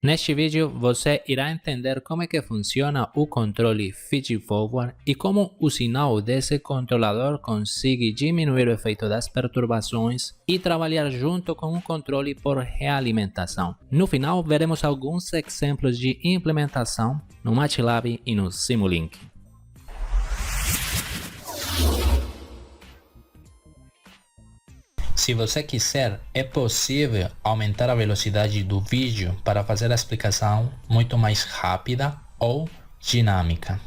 Neste vídeo você irá entender como é que funciona o controle feed-forward e como o sinal desse controlador consegue diminuir o efeito das perturbações e trabalhar junto com o controle por realimentação. No final veremos alguns exemplos de implementação no MATLAB e no Simulink. Se você quiser, é possível aumentar a velocidade do vídeo para fazer a explicação muito mais rápida ou dinâmica.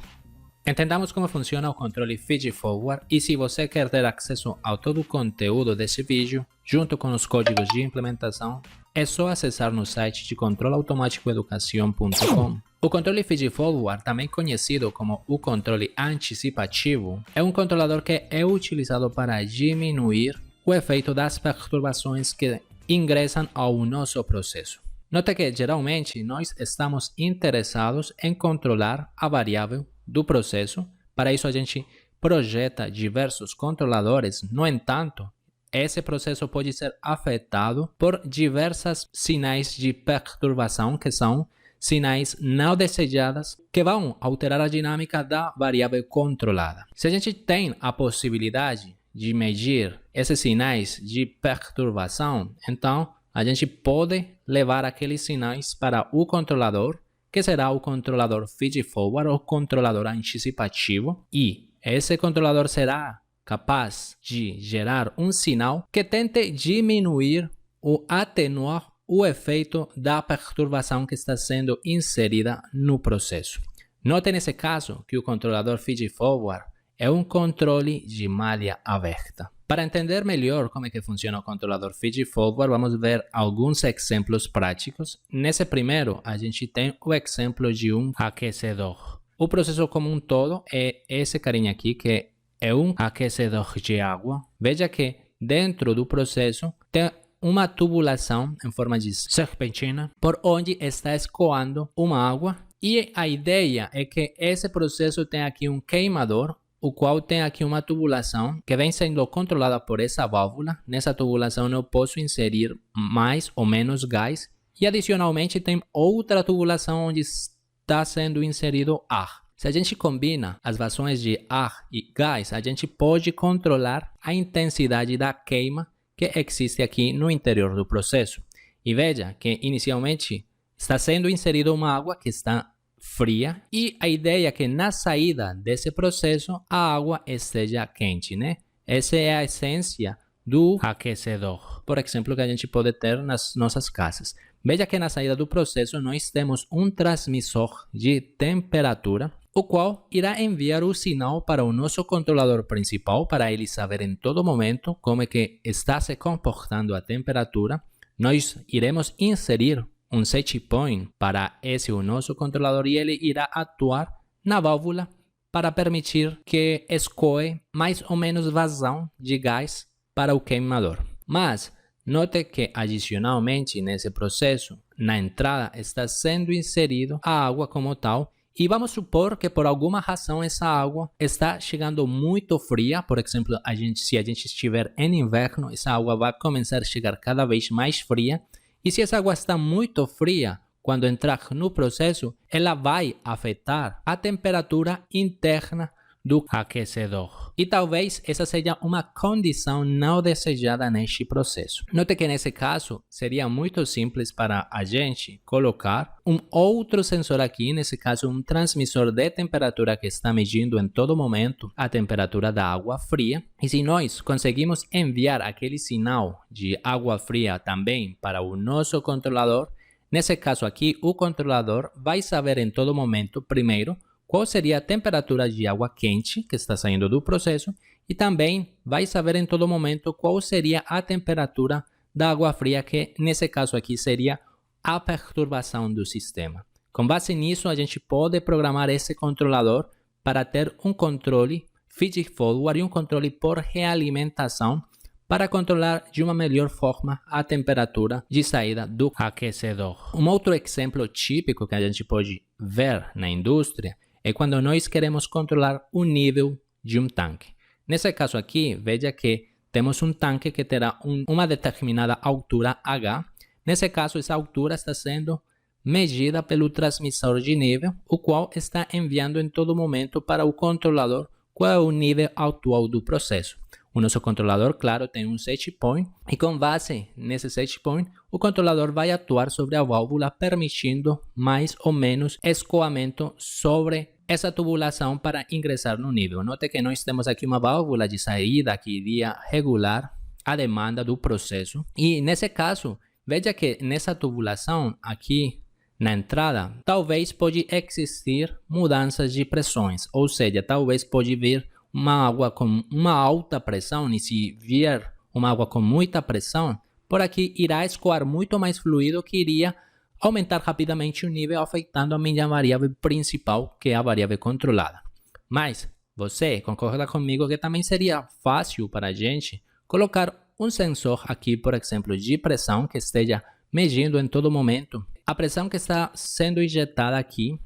Entendamos como funciona o controle feed-forward e se você quer ter acesso a todo o conteúdo desse vídeo, junto com os códigos de implementação, é só acessar no site de controlautomaticoeducacion.com. O controle feed-forward, também conhecido como o controle anticipativo, é um controlador que é utilizado para diminuir o efeito das perturbações que ingressam ao nosso processo. Note que geralmente nós estamos interessados em controlar a variável do processo. Para isso a gente projeta diversos controladores. No entanto, esse processo pode ser afetado por diversos sinais de perturbação, que são sinais não desejados, que vão alterar a dinâmica da variável controlada. Se a gente tem a possibilidade de medir esses sinais de perturbação, então a gente pode levar aqueles sinais para o controlador, que será o controlador feed-forward ou controlador anticipativo, e esse controlador será capaz de gerar um sinal que tente diminuir ou atenuar o efeito da perturbação que está sendo inserida no processo. Note nesse caso que o controlador feed-forward é um controle de malha aberta. Para entender melhor como é que funciona o controlador feed-forward, vamos ver alguns exemplos práticos. Nesse primeiro, a gente tem o exemplo de um aquecedor. O processo como um todo é esse carinha aqui, que é um aquecedor de água. Veja que dentro do processo tem uma tubulação em forma de serpentina, por onde está escoando uma água. E a ideia é que esse processo tem aqui um queimador, o qual tem aqui uma tubulação que vem sendo controlada por essa válvula. Nessa tubulação eu posso inserir mais ou menos gás. E adicionalmente tem outra tubulação onde está sendo inserido ar. Se a gente combina as vazões de ar e gás, a gente pode controlar a intensidade da queima que existe aqui no interior do processo. E veja que inicialmente está sendo inserida uma água que está fria e a ideia é que na saída desse processo a água esteja quente, né? Essa é a essência do aquecedor, por exemplo, que a gente pode ter nas nossas casas. Veja que na saída do processo nós temos um transmissor de temperatura, o qual irá enviar o sinal para o nosso controlador principal, para ele saber em todo momento como é que está se comportando a temperatura. Nós iremos inserir um set point para esse o nosso controlador e ele irá atuar na válvula para permitir que escoe mais ou menos vazão de gás para o queimador. Mas note que adicionalmente nesse processo, na entrada está sendo inserido a água como tal. E vamos supor que por alguma razão essa água está chegando muito fria. Por exemplo, se a gente estiver em inverno, essa água vai começar a chegar cada vez mais fria. E se essa água está muito fria, quando entrar no processo, ela vai afetar a temperatura interna do aquecedor. E talvez essa seja uma condição não desejada neste processo. Note que nesse caso seria muito simples para a gente colocar um outro sensor aqui, nesse caso um transmissor de temperatura que está medindo em todo momento a temperatura da água fria. E se nós conseguimos enviar aquele sinal de água fria também para o nosso controlador, nesse caso aqui o controlador vai saber em todo momento, primeiro, qual seria a temperatura de água quente que está saindo do processo e também vai saber em todo momento qual seria a temperatura da água fria, que nesse caso aqui seria a perturbação do sistema. Com base nisso, a gente pode programar esse controlador para ter um controle feed-forward e um controle por realimentação para controlar de uma melhor forma a temperatura de saída do aquecedor. Um outro exemplo típico que a gente pode ver na indústria é quando nós queremos controlar o nível de um tanque. Nesse caso aqui, veja que temos um tanque que terá uma determinada altura H. Nesse caso, essa altura está sendo medida pelo transmissor de nível, o qual está enviando em todo momento para o controlador qual é o nível atual do processo. O nosso controlador, claro, tem um set point e com base nesse set point, o controlador vai atuar sobre a válvula, permitindo mais ou menos escoamento sobre essa tubulação para ingressar no nível. Note que nós temos aqui uma válvula de saída que iria regular a demanda do processo. E nesse caso, veja que nessa tubulação aqui na entrada, talvez pode existir mudanças de pressões, ou seja, talvez pode vir uma água com uma alta pressão, e se vier uma água com muita pressão, por aqui irá escoar muito mais fluido, que iria aumentar rapidamente o nível, afetando a minha variável principal, que é a variável controlada. Mas você concorda comigo que também seria fácil para a gente colocar um sensor aqui, por exemplo, de pressão, que esteja medindo em todo momento a pressão que está sendo injetada aqui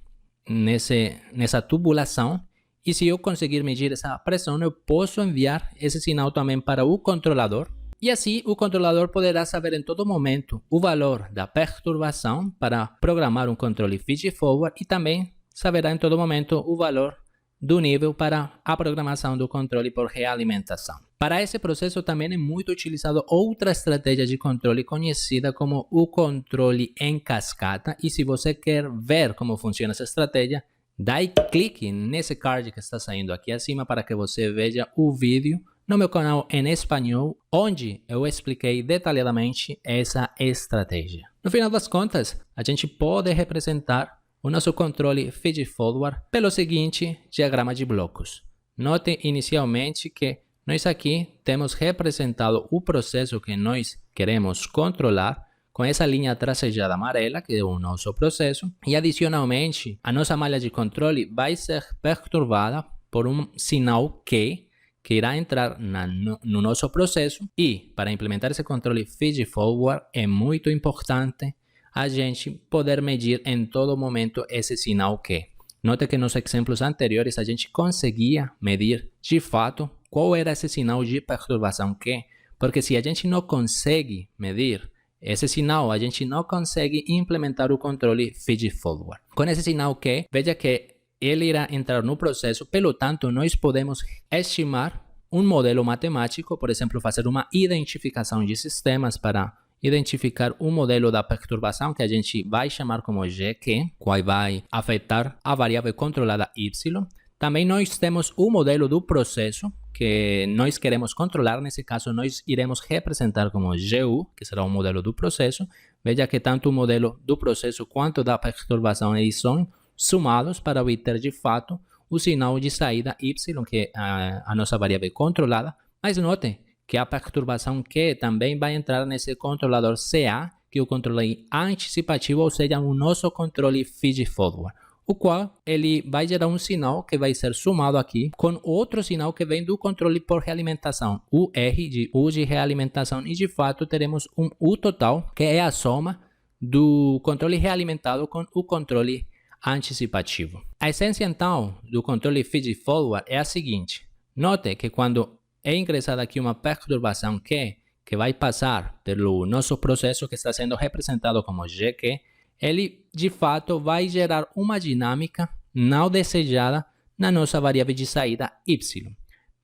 nessa tubulação. E se eu conseguir medir essa pressão, eu posso enviar esse sinal também para o controlador. E assim o controlador poderá saber em todo momento o valor da perturbação para programar um controle feed-forward, e também saberá em todo momento o valor do nível para a programação do controle por realimentação. Para esse processo também é muito utilizado outra estratégia de controle conhecida como o controle em cascata. E se você quer ver como funciona essa estratégia, dá clique nesse card que está saindo aqui acima para que você veja o vídeo no meu canal em espanhol, onde eu expliquei detalhadamente essa estratégia. No final das contas, a gente pode representar o nosso controle feed-forward pelo seguinte diagrama de blocos. Note inicialmente que nós aqui temos representado o processo que nós queremos controlar com essa linha tracejada amarela, que é o nosso processo, e adicionalmente a nossa malha de controle vai ser perturbada por um sinal que irá entrar no nosso processo. E para implementar esse controle feed-forward é muito importante a gente poder medir em todo momento esse sinal que. Note que nos exemplos anteriores a gente conseguia medir de fato qual era esse sinal de perturbação que, porque se a gente não consegue medir esse sinal, a gente não consegue implementar o controle feed-forward. Com esse sinal que, veja que ele irá entrar no processo, pelo tanto, nós podemos estimar um modelo matemático, por exemplo, fazer uma identificação de sistemas para identificar um modelo da perturbação que a gente vai chamar como GQ, qual vai afetar a variável controlada Y. Também nós temos o modelo do processo que nós queremos controlar. Nesse caso, nós iremos representar como GU, que será o modelo do processo. Veja que tanto o modelo do processo quanto da perturbação eles são somados para obter de fato o sinal de saída Y, que é a nossa variável controlada. Mas note que a perturbação Q também vai entrar nesse controlador CA, que é o controle anticipativo, ou seja, o nosso controle feed-forward, o qual ele vai gerar um sinal que vai ser somado aqui com outro sinal que vem do controle por realimentação, o R de U de realimentação, e de fato teremos um U total, que é a soma do controle realimentado com o controle anticipativo. A essência então do controle feed-forward é a seguinte: note que quando é ingressada aqui uma perturbação que vai passar pelo nosso processo que está sendo representado como GQ, ele de fato vai gerar uma dinâmica não desejada na nossa variável de saída Y.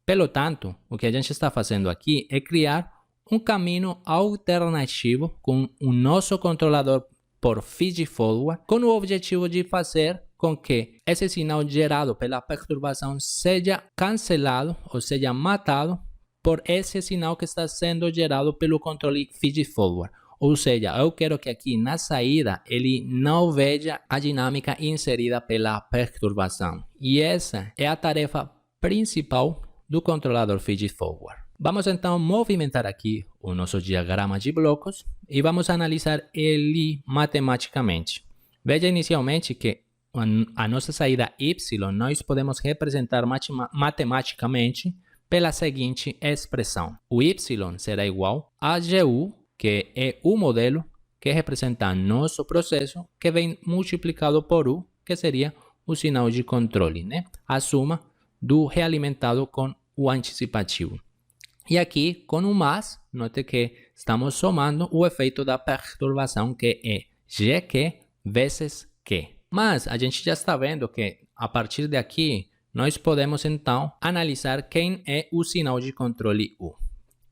Pelo tanto, o que a gente está fazendo aqui é criar um caminho alternativo com o nosso controlador por feed-forward, com o objetivo de fazer com que esse sinal gerado pela perturbação seja cancelado, ou seja, matado por esse sinal que está sendo gerado pelo controle feed-forward. Ou seja, eu quero que aqui na saída ele não veja a dinâmica inserida pela perturbação. E essa é a tarefa principal do controlador feed-forward. Vamos então movimentar aqui o nosso diagrama de blocos e vamos analisar ele matematicamente. Veja inicialmente que a nossa saída Y nós podemos representar matematicamente pela seguinte expressão. O Y será igual a GU, que é o modelo que representa nosso processo, que vem multiplicado por U, que seria o sinal de controle, né? A soma do realimentado com o anticipativo. E aqui, com o mais, note que estamos somando o efeito da perturbação, que é GQ vezes Q. Mas a gente já está vendo que a partir de aqui nós podemos então analisar quem é o sinal de controle U.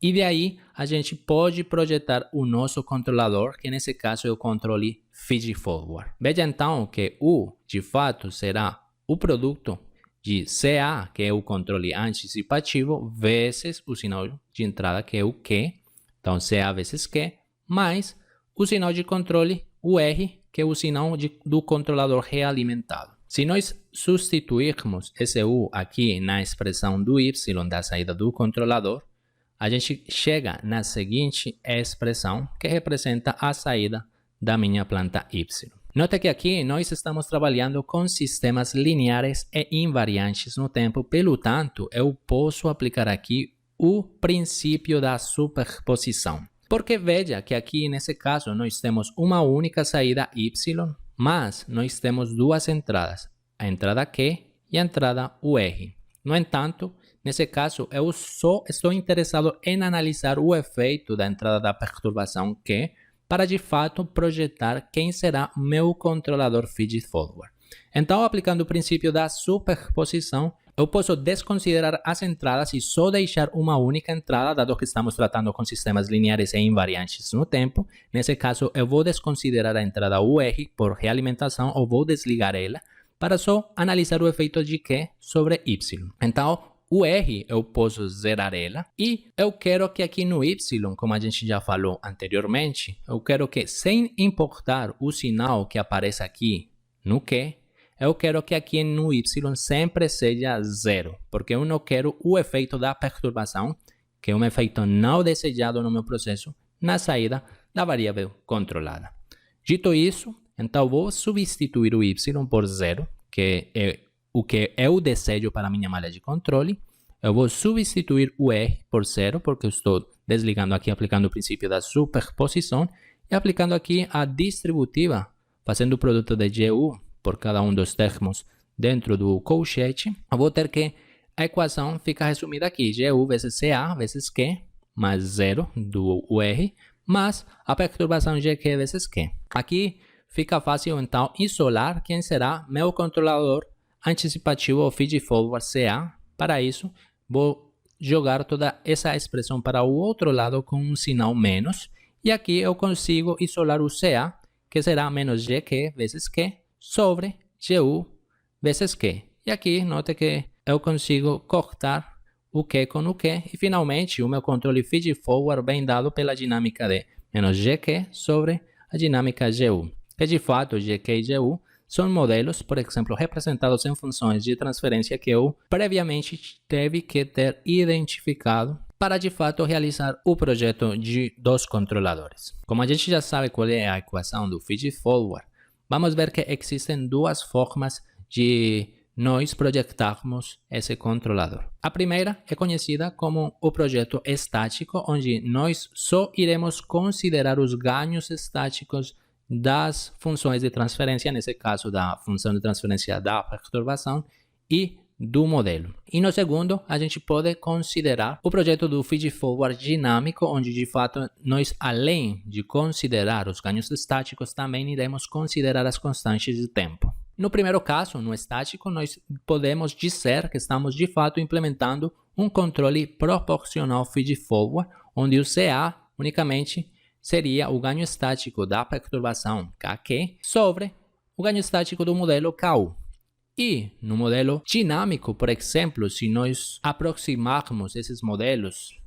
E de aí a gente pode projetar o nosso controlador, que nesse caso é o controle feed-forward. Veja então que U, de fato, será o produto de CA, que é o controle anticipativo, vezes o sinal de entrada, que é o Q. Então, CA vezes Q, mais o sinal de controle, o R, que é o sinal do controlador realimentado. Se nós substituirmos esse U aqui na expressão do Y da saída do controlador, a gente chega na seguinte expressão, que representa a saída da minha planta Y. Note que aqui nós estamos trabalhando com sistemas lineares e invariantes no tempo, pelo tanto, eu posso aplicar aqui o princípio da superposição. Porque veja que aqui nesse caso nós temos uma única saída Y, mas nós temos duas entradas, a entrada Q e a entrada UR. No entanto, nesse caso, eu só estou interessado em analisar o efeito da entrada da perturbação Q para de fato projetar quem será meu controlador feed-forward. Então, aplicando o princípio da superposição, eu posso desconsiderar as entradas e só deixar uma única entrada, dado que estamos tratando com sistemas lineares e invariantes no tempo. Nesse caso, eu vou desconsiderar a entrada UR por realimentação ou vou desligar ela para só analisar o efeito de Q sobre Y. Então, o R eu posso zerar ela e eu quero que aqui no Y, como a gente já falou anteriormente, eu quero que sem importar o sinal que aparece aqui no Q, eu quero que aqui no Y sempre seja zero, porque eu não quero o efeito da perturbação, que é um efeito não desejado no meu processo, na saída da variável controlada. Dito isso, então vou substituir o Y por zero, que é o que eu desejo para a minha malha de controle. Eu vou substituir o R por zero, porque eu estou desligando aqui, aplicando o princípio da superposição, e aplicando aqui a distributiva, fazendo o produto de GU por cada um dos termos dentro do colchete, eu vou ter que a equação fica resumida aqui, GU vezes CA vezes Q, mais zero do UR, mais a perturbação GQ vezes Q. Aqui fica fácil, então, isolar quem será meu controlador anticipativo ou feed-forward CA. Para isso, vou jogar toda essa expressão para o outro lado com um sinal menos. E aqui eu consigo isolar o CA, que será menos GQ vezes Q, sobre GU vezes Q. E aqui, note que eu consigo cortar o Q com o Q. E finalmente, o meu controle feed-forward bem dado pela dinâmica de menos GQ sobre a dinâmica GU. Que de fato, GQ e GU são modelos, por exemplo, representados em funções de transferência que eu previamente teve que ter identificado para de fato realizar o projeto dos controladores. Como a gente já sabe qual é a equação do feed-forward, vamos ver que existem duas formas de nós projetarmos esse controlador. A primeira é conhecida como o projeto estático, onde nós só iremos considerar os ganhos estáticos das funções de transferência, nesse caso da função de transferência da perturbação e do modelo. E no segundo, a gente pode considerar o projeto do feed-forward dinâmico, onde de fato nós, além de considerar os ganhos estáticos, também iremos considerar as constantes de tempo. No primeiro caso, no estático, nós podemos dizer que estamos de fato implementando um controle proporcional feed-forward, onde o CA unicamente seria o ganho estático da perturbação KQ sobre o ganho estático do modelo KU. E no modelo dinâmico, por exemplo, se nós aproximarmos esses modelos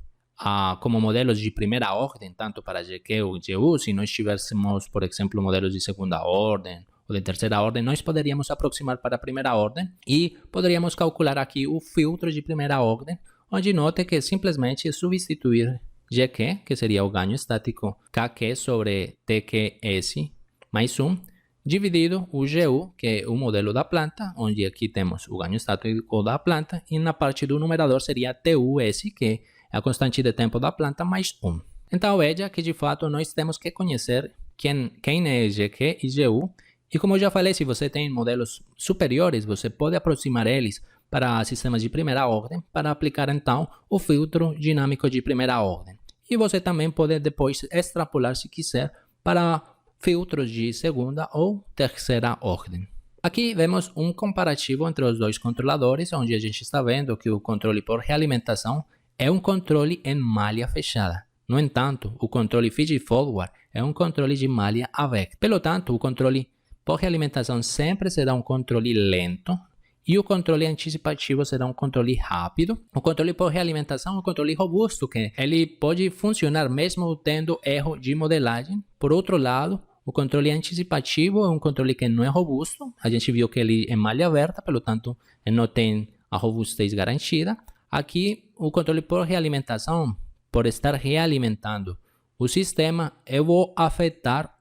como modelos de primeira ordem, tanto para GQ ou GU, se nós tivéssemos, por exemplo, modelos de segunda ordem ou de terceira ordem, nós poderíamos aproximar para a primeira ordem e poderíamos calcular aqui o filtro de primeira ordem, onde note que simplesmente substituir GQ, que seria o ganho estático KQ sobre TQS mais 1, dividido o GU, que é o modelo da planta, onde aqui temos o ganho estático da planta, e na parte do numerador seria TUS, que é a constante de tempo da planta, mais 1. Então veja que de fato nós temos que conhecer quem é GQ e GU, e como eu já falei, se você tem modelos superiores, você pode aproximar eles para sistemas de primeira ordem, para aplicar então o filtro dinâmico de primeira ordem. E você também pode depois extrapolar, se quiser, para filtros de segunda ou terceira ordem. Aqui vemos um comparativo entre os dois controladores, onde a gente está vendo que o controle por realimentação é um controle em malha fechada. No entanto, o controle feed-forward é um controle de malha aberta. Pelo tanto, o controle por realimentação sempre será um controle lento e o controle anticipativo será um controle rápido. O controle por realimentação é um controle robusto, que ele pode funcionar mesmo tendo erro de modelagem. Por outro lado, o controle anticipativo é um controle que não é robusto. A gente viu que ele é malha aberta, pelo tanto, ele não tem a robustez garantida. Aqui, o controle por realimentação, por estar realimentando o sistema, eu vou afetar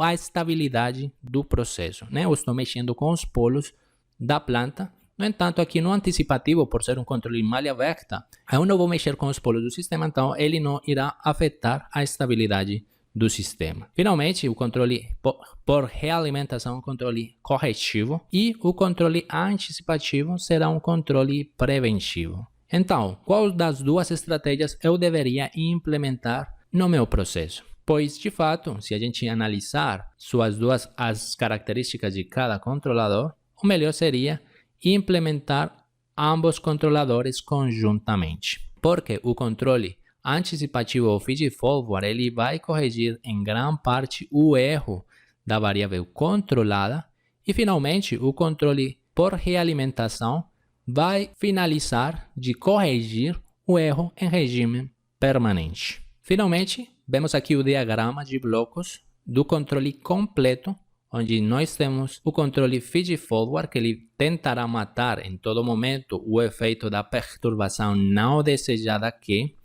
a estabilidade do processo, né? Eu estou mexendo com os polos da planta. No entanto, aqui no anticipativo, por ser um controle malha aberta, eu não vou mexer com os polos do sistema, então ele não irá afetar a estabilidade do sistema. Finalmente, o controle por realimentação é um controle corretivo e o controle antecipativo será um controle preventivo. Então, qual das duas estratégias eu deveria implementar no meu processo? Pois, de fato, se a gente analisar as características de cada controlador, o melhor seria implementar ambos controladores conjuntamente. Porque o controle anticipativo ou feed-forward, ele vai corrigir em grande parte o erro da variável controlada. E, finalmente, o controle por realimentação vai finalizar de corrigir o erro em regime permanente. Finalmente, vemos aqui o diagrama de blocos do controle completo, onde nós temos o controle feed-forward, que ele tentará matar em todo momento o efeito da perturbação não desejada aqui.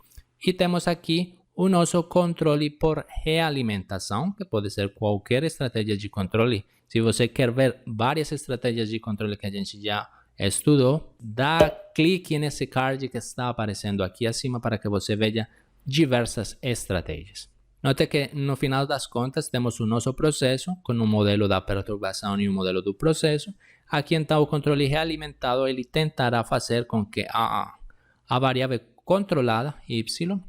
E temos aqui o nosso controle por realimentação, que pode ser qualquer estratégia de controle. Se você quer ver várias estratégias de controle que a gente já estudou, dá clique nesse card que está aparecendo aqui acima para que você veja diversas estratégias. Note que no final das contas temos o nosso processo com um modelo da perturbação e um modelo do processo. Aqui então o controle realimentado ele tentará fazer com que a variável controlada y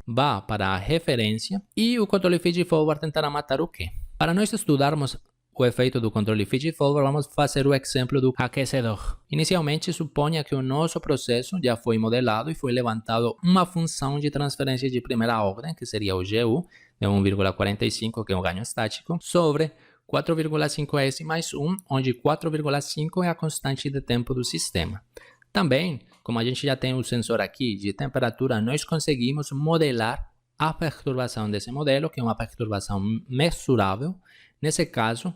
vá para a referência e o controle feed-forward tentará matar o quê? Para nós estudarmos o efeito do controle feed-forward, vamos fazer o exemplo do aquecedor. Inicialmente, suponha que o nosso processo já foi modelado e foi levantado uma função de transferência de primeira ordem, que seria o GU, de 1,45, que é o ganho estático, sobre 4,5S mais 1, onde 4,5 é a constante de tempo do sistema. Também, como a gente já tem o sensor aqui de temperatura, nós conseguimos modelar a perturbação desse modelo, que é uma perturbação mensurável. Nesse caso,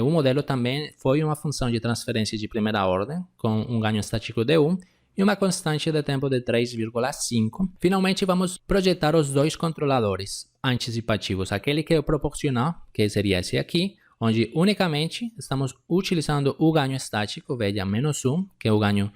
o modelo também foi uma função de transferência de primeira ordem, com um ganho estático de 1 e uma constante de tempo de 3,5. Finalmente, vamos projetar os dois controladores antecipativos. Aquele que eu proporcionar, que seria esse aqui, onde unicamente estamos utilizando o ganho estático, veja, menos 1, que é o ganho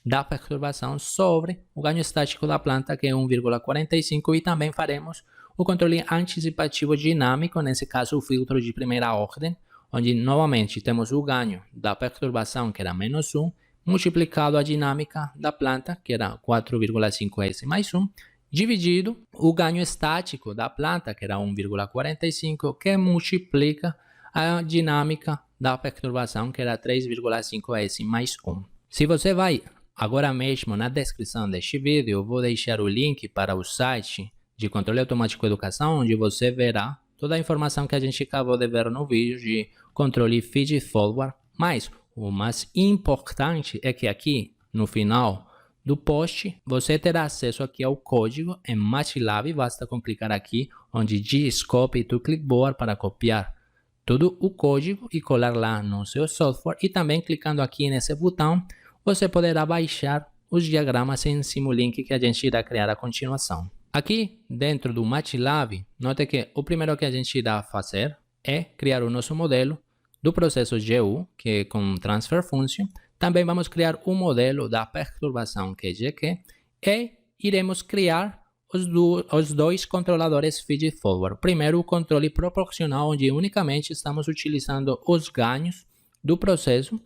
da perturbação, sobre o ganho estático da planta, que é 1,45, e também faremos o controle anticipativo dinâmico, nesse caso o filtro de primeira ordem, onde novamente temos o ganho da perturbação, que era menos 1, multiplicado a dinâmica da planta, que era 4,5S mais 1, dividido o ganho estático da planta, que era 1,45, que multiplica a dinâmica da perturbação, que era 3,5S mais 1. Se você vai agora mesmo na descrição deste vídeo, eu vou deixar o link para o site de controle automático educação, onde você verá toda a informação que a gente acabou de ver no vídeo de controle feed-forward. Mas o mais importante é que aqui no final do post você terá acesso aqui ao código em MATLAB. Basta clicar aqui onde diz Copy to Clipboard para copiar todo o código e colar lá no seu software. E também clicando aqui nesse botão, você poderá baixar os diagramas em Simulink que a gente irá criar a continuação. Aqui dentro do MATLAB, note que o primeiro que a gente irá fazer é criar o nosso modelo do processo GU, que é com Transfer Function. Também vamos criar o modelo da perturbação, que é GQ, e iremos criar os dois controladores feed-forward. Primeiro, o controle proporcional, onde unicamente estamos utilizando os ganhos do processo,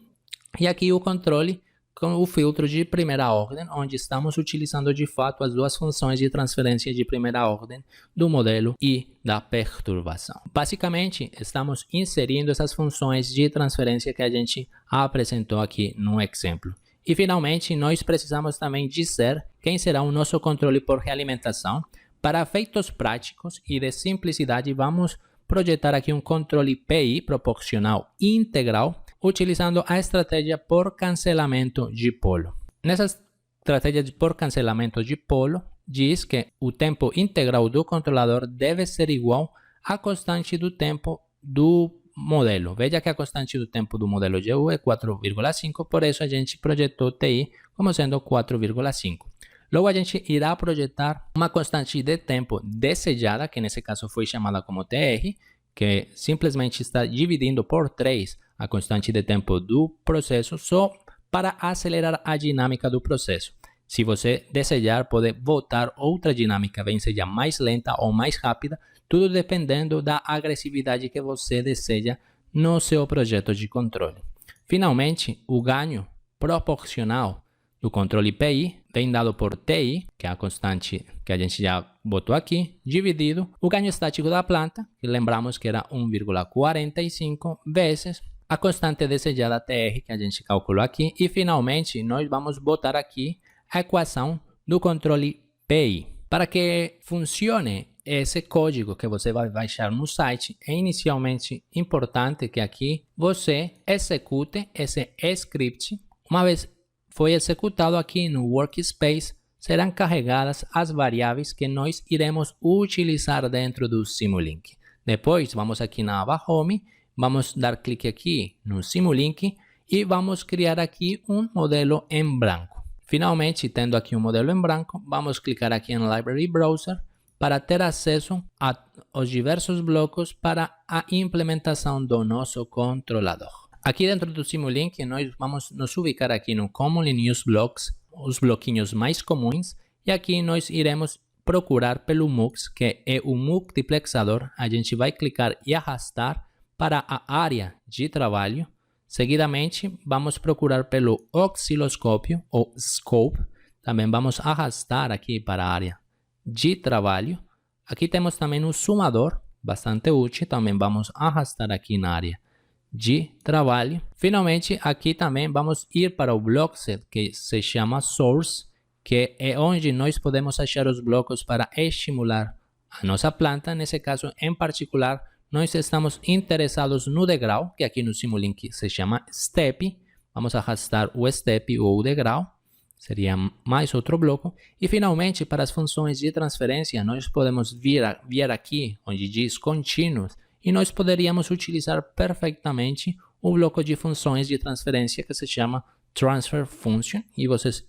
e aqui o controle com o filtro de primeira ordem, onde estamos utilizando de fato as duas funções de transferência de primeira ordem do modelo e da perturbação. Basicamente, estamos inserindo essas funções de transferência que a gente apresentou aqui no exemplo. E finalmente, nós precisamos também dizer quem será o nosso controle por realimentação. Para efeitos práticos e de simplicidade, vamos projetar aqui um controle PI proporcional integral, utilizando a estratégia por cancelamento de polo. Nessa estratégia por cancelamento de polo, diz que o tempo integral do controlador deve ser igual à constante do tempo do modelo. Veja que a constante do tempo do modelo GU é 4,5, por isso a gente projetou TI como sendo 4,5. Logo, a gente irá projetar uma constante de tempo desejada, que nesse caso foi chamada como TR, que simplesmente está dividindo por 3 a constante de tempo do processo, só para acelerar a dinâmica do processo. Se você desejar, pode botar outra dinâmica, bem seja mais lenta ou mais rápida, tudo dependendo da agressividade que você deseja no seu projeto de controle. Finalmente, o ganho proporcional do controle PI vem dado por TI, que é a constante que a gente já botou aqui, dividido o ganho estático da planta, que lembramos que era 1,45 vezes a constante desejada TR, que a gente calculou aqui. E finalmente, nós vamos botar aqui a equação do controle PI. Para que funcione esse código que você vai baixar no site, é inicialmente importante que aqui você execute esse script. Uma vez foi executado aqui no Workspace, serão carregadas as variáveis que nós iremos utilizar dentro do Simulink. Depois, vamos aqui na aba Home, vamos dar clique aqui no Simulink e vamos criar aqui um modelo em branco. Finalmente, tendo aqui um modelo em branco, vamos clicar aqui em Library Browser para ter acesso aos diversos blocos para a implementação do nosso controlador. Aqui dentro do Simulink, nós vamos nos ubicar aqui no Commonly Used Blocks, os bloquinhos mais comuns, e aqui nós iremos procurar pelo MUX, que é o multiplexador. A gente vai clicar e arrastar para a área de trabalho. Seguidamente, vamos procurar pelo osciloscópio, ou scope. Também vamos arrastar aqui para a área de trabalho. Aqui temos também o sumador, bastante útil. Também vamos arrastar aqui na área de trabalho. Finalmente, aqui também vamos ir para o bloco que se chama Source, que é onde nós podemos achar os blocos para estimular a nossa planta. Nesse caso em particular, nós estamos interessados no degrau, que aqui no Simulink se chama Step. Vamos arrastar o Step ou o degrau, seria mais outro bloco. E finalmente, para as funções de transferência, nós podemos vir aqui onde diz Continuous, e nós poderíamos utilizar perfeitamente o bloco de funções de transferência que se chama Transfer Function, e vocês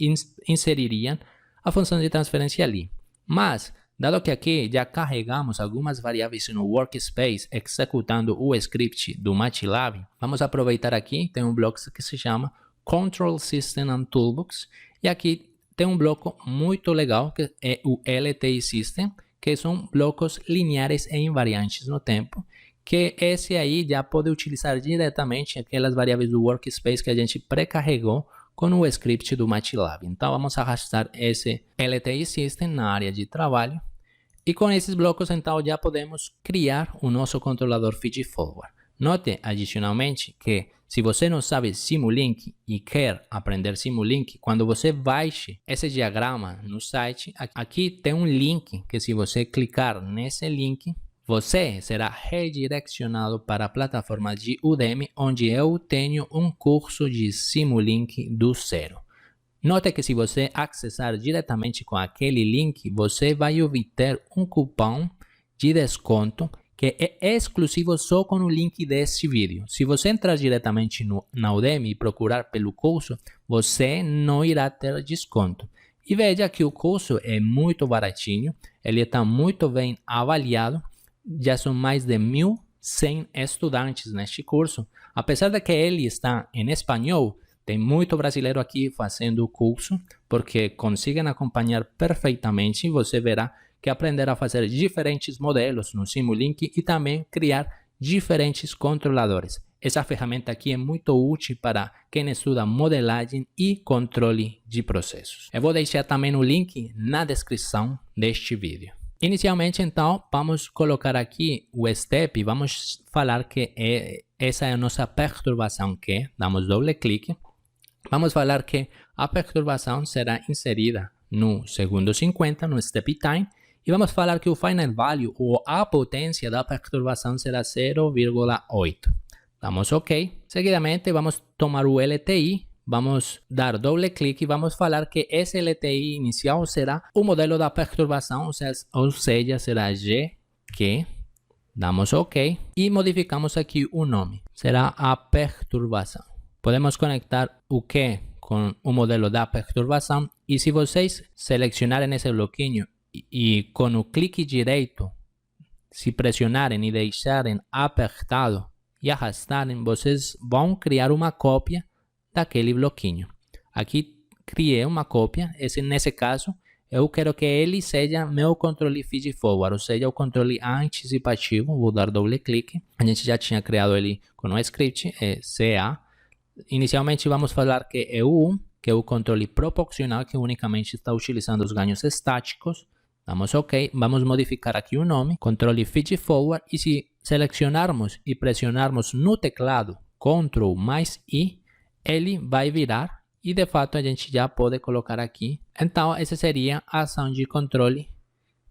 inseririam a função de transferência ali. Mas, dado que aqui já carregamos algumas variáveis no Workspace executando o script do MATLAB, vamos aproveitar aqui, tem um bloco que se chama Control System and Toolbox, e aqui tem um bloco muito legal que é o LTI System, que são blocos lineares e invariantes no tempo, que esse aí já pode utilizar diretamente aquelas variáveis do Workspace que a gente pré-carregou com o script do MATLAB. Então vamos arrastar esse LTI System na área de trabalho, e com esses blocos então já podemos criar o nosso controlador feed-forward. Note adicionalmente que se você não sabe Simulink e quer aprender Simulink, quando você baixe esse diagrama no site, aqui tem um link que, se você clicar nesse link, você será redirecionado para a plataforma de Udemy, onde eu tenho um curso de Simulink do zero. Note que se você acessar diretamente com aquele link, você vai obter um cupom de desconto que é exclusivo só com o link deste vídeo. Se você entrar diretamente na Udemy e procurar pelo curso, você não irá ter desconto. E veja que o curso é muito baratinho, ele está muito bem avaliado, já são mais de 1.100 estudantes neste curso. Apesar de que ele está em espanhol, tem muito brasileiro aqui fazendo o curso, porque conseguem acompanhar perfeitamente, e você verá que aprender a fazer diferentes modelos no Simulink e também criar diferentes controladores. essa ferramenta aqui é muito útil para quem estuda modelagem e controle de processos. Eu vou deixar também o link na descrição deste vídeo. Inicialmente, então, vamos colocar aqui o step, vamos falar que essa é a nossa perturbação que, damos doble clique, vamos falar que a perturbação será inserida no segundo 50, no step time, e vamos falar que o final value, ou a potência da perturbação, será 0,8. Damos OK. Seguidamente, vamos tomar o LTI, vamos dar doble clique e vamos falar que esse LTI inicial será o modelo da perturbação, ou seja, será GQ. Damos OK e modificamos aqui o nome. Será a perturbação. Podemos conectar o Q com o modelo da perturbação e se vocês selecionarem esse bloquinho e com o clique direito, se pressionarem e deixarem apertado e arrastarem, vocês vão criar uma cópia daquele bloquinho. Aqui criei uma cópia, nesse caso eu quero que ele seja meu controle feed forward, ou seja, o controle anticipativo. Vou dar doble clique, a gente já tinha criado ele com o script, CA. Inicialmente vamos falar que é o 1, que é o controle proporcional, que unicamente está utilizando os ganhos estáticos. Damos OK, vamos modificar aqui o nome, controle feed forward, e se selecionarmos e pressionarmos no teclado Ctrl mais I, ele vai virar e de fato a gente já pode colocar aqui. Então essa seria a ação de controle,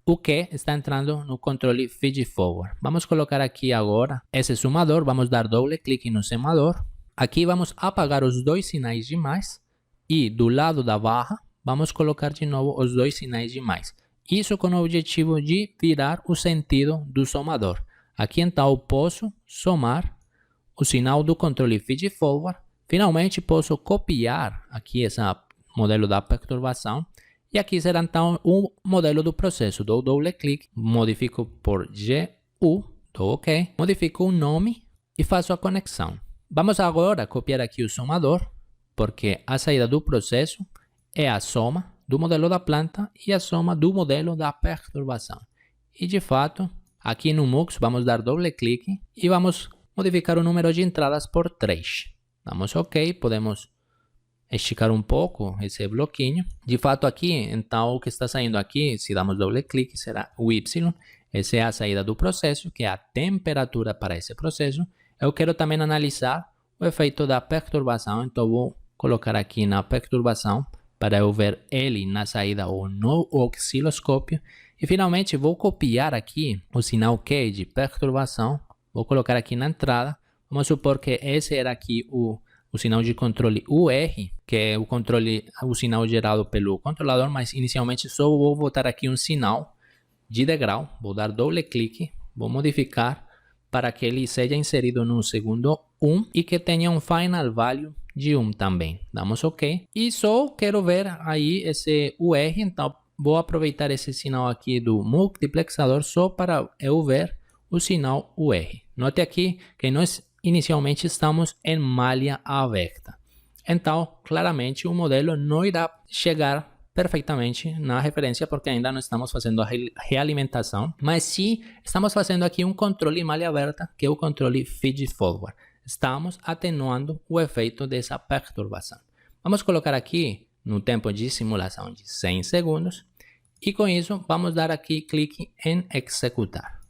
o que está entrando no controle feed forward. Vamos colocar aqui agora esse sumador, vamos dar doble clique no sumador. Aqui vamos apagar os dois sinais de mais e do lado da barra vamos colocar de novo os dois sinais de mais. Isso com o objetivo de virar o sentido do somador. Aqui então eu posso somar o sinal do controle feed forward. Finalmente posso copiar aqui esse modelo da perturbação. E aqui será então o modelo do processo. Dou doble clique, modifico por GU, dou OK, modifico o nome e faço a conexão. Vamos agora copiar aqui o somador, porque a saída do processo é a soma do modelo da planta e a soma do modelo da perturbação. E de fato, aqui no Mux vamos dar doble clique e vamos modificar o número de entradas por 3. Damos OK, podemos esticar um pouco esse bloquinho. De fato aqui, então o que está saindo aqui, se damos doble clique, será o Y. Essa é a saída do processo, que é a temperatura para esse processo. Eu quero também analisar o efeito da perturbação, então vou colocar aqui na perturbação para eu ver ele na saída ou no osciloscópio. E finalmente vou copiar aqui o sinal Q de perturbação, vou colocar aqui na entrada. Vamos supor que esse era aqui o sinal de controle UR, que é o sinal gerado pelo controlador, mas inicialmente só vou botar aqui um sinal de degrau. Vou dar doble clique, vou modificar para que ele seja inserido no segundo 1 e que tenha um final value de 1 também. Damos OK. E só quero ver aí esse UR, então vou aproveitar esse sinal aqui do multiplexador só para eu ver o sinal UR. Note aqui que nós inicialmente estamos em malha aberta. Então, claramente o modelo não irá chegar perfeitamente na referência porque ainda não estamos fazendo a realimentação, mas sim estamos fazendo aqui um controle em malha aberta, que é o controle feed forward. Estamos atenuando o efeito dessa perturbação. Vamos colocar aqui no tempo de simulação de 100 segundos e com isso vamos dar aqui clique em executar.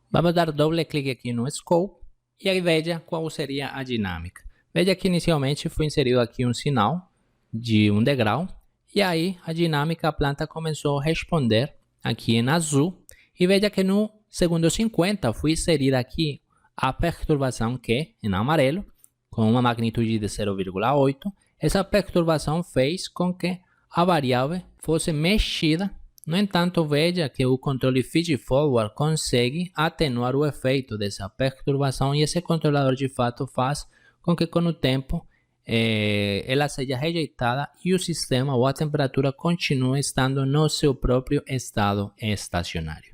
Vamos dar doble clique aqui no scope e aí veja qual seria a dinâmica. Veja que inicialmente foi inserido aqui um sinal de um degrau e aí a dinâmica, a planta começou a responder aqui em azul e veja que no segundo 50 foi inserida aqui a perturbação Q em amarelo com uma magnitude de 0,8. Essa perturbação fez com que a variável fosse mexida. No entanto, veja que o controle feed forward consegue atenuar o efeito dessa perturbação e esse controlador de fato faz com que com o tempo ela seja rejeitada e o sistema ou a temperatura continue estando no seu próprio estado estacionário.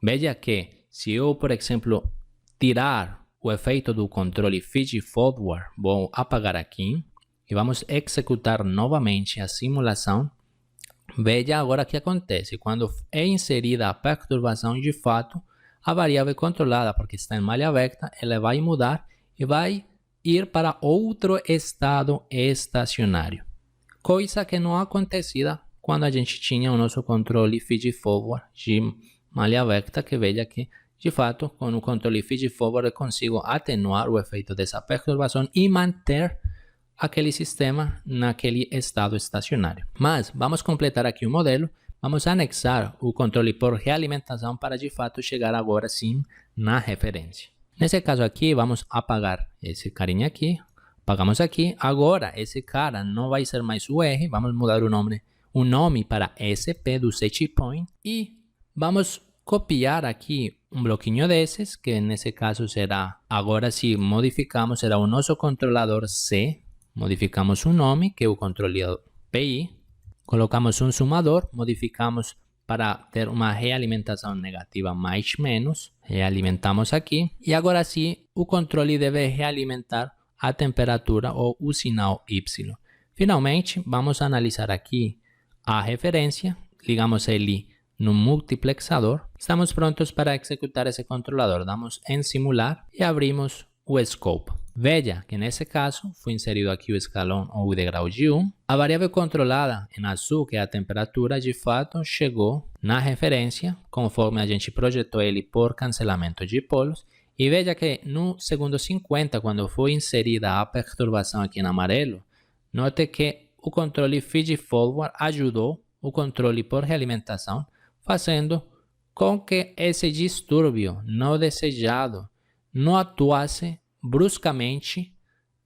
Veja que se eu, por exemplo, tirar o efeito do controle feed forward, vou apagar aqui e vamos executar novamente a simulação. Veja agora o que acontece. Quando é inserida a perturbação, de fato, a variável controlada, porque está em malha aberta, ela vai mudar e vai ir para outro estado estacionário, coisa que não acontecia quando a gente tinha o nosso controle feed-forward de malha aberta, que veja que, de fato, com o controle feed-forward eu consigo atenuar o efeito dessa perturbação e manter aquele sistema naquele estado estacionário. Mas vamos completar aqui o modelo, vamos anexar o controle por realimentação para, de fato, chegar agora sim na referência. Nesse caso aqui, vamos apagar esse carinha aqui, apagamos aqui. Agora, esse cara não vai ser mais o R, vamos mudar o nome para SP do setpoint e vamos copiar aqui um bloquinho desses, que nesse caso será, agora se modificamos, será o nosso controlador C, modificamos o nome, que é o controlador PI, colocamos um sumador, modificamos para ter uma realimentação negativa mais menos, realimentamos aqui, e agora sim o controle deve realimentar a temperatura ou o sinal Y. Finalmente, vamos analisar aqui a referência, ligamos ele no multiplexador. Estamos prontos para executar esse controlador. Damos em simular e abrimos o scope. Veja que nesse caso foi inserido aqui o escalão ou o degrau de 1. A variável controlada em azul, que é a temperatura, de fato chegou na referência conforme a gente projetou ele por cancelamento de polos. E veja que no segundo 50, quando foi inserida a perturbação aqui em amarelo, note que o controle feed-forward ajudou o controle por realimentação, fazendo com que esse distúrbio não desejado não atuasse bruscamente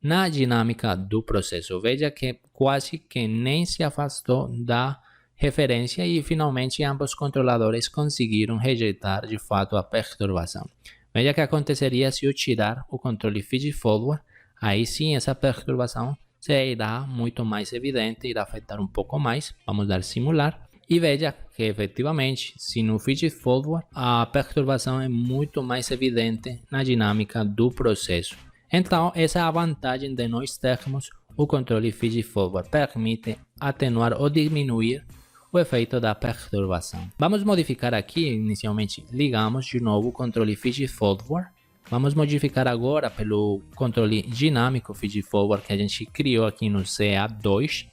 na dinâmica do processo. Veja que quase que nem se afastou da referência e finalmente ambos controladores conseguiram rejeitar de fato a perturbação. Veja que aconteceria se eu tirar o controle feed-forward, aí sim essa perturbação será muito mais evidente, irá afetar um pouco mais. Vamos dar simular. E veja que efetivamente, se no feed-forward, a perturbação é muito mais evidente na dinâmica do processo. Então, essa é a vantagem de nós termos o controle feed-forward. Permite atenuar ou diminuir o efeito da perturbação. Vamos modificar aqui, inicialmente ligamos de novo o controle feed-forward. Vamos modificar agora pelo controle dinâmico feed-forward que a gente criou aqui no CA2.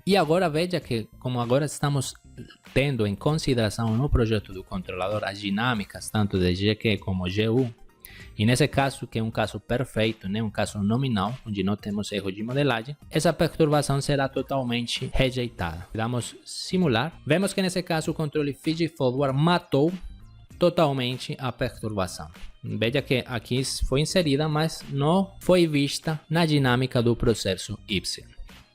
E agora veja que, como agora estamos tendo em consideração no projeto do controlador as dinâmicas tanto de GQ como GU, e nesse caso, que é um caso perfeito, né, um caso nominal, onde não temos erro de modelagem, essa perturbação será totalmente rejeitada. Vamos simular. Vemos que nesse caso o controle feed-forward matou totalmente a perturbação. Veja que aqui foi inserida, mas não foi vista na dinâmica do processo Y.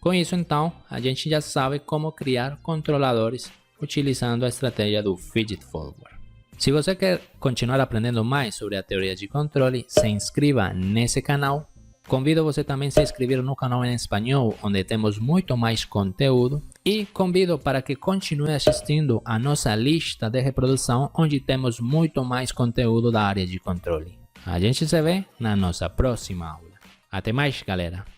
Com isso, então, a gente já sabe como criar controladores utilizando a estratégia do feed-forward. Se você quer continuar aprendendo mais sobre a teoria de controle, se inscreva nesse canal. Convido você também a se inscrever no canal em espanhol, onde temos muito mais conteúdo. E convido para que continue assistindo a nossa lista de reprodução, onde temos muito mais conteúdo da área de controle. A gente se vê na nossa próxima aula. Até mais, galera!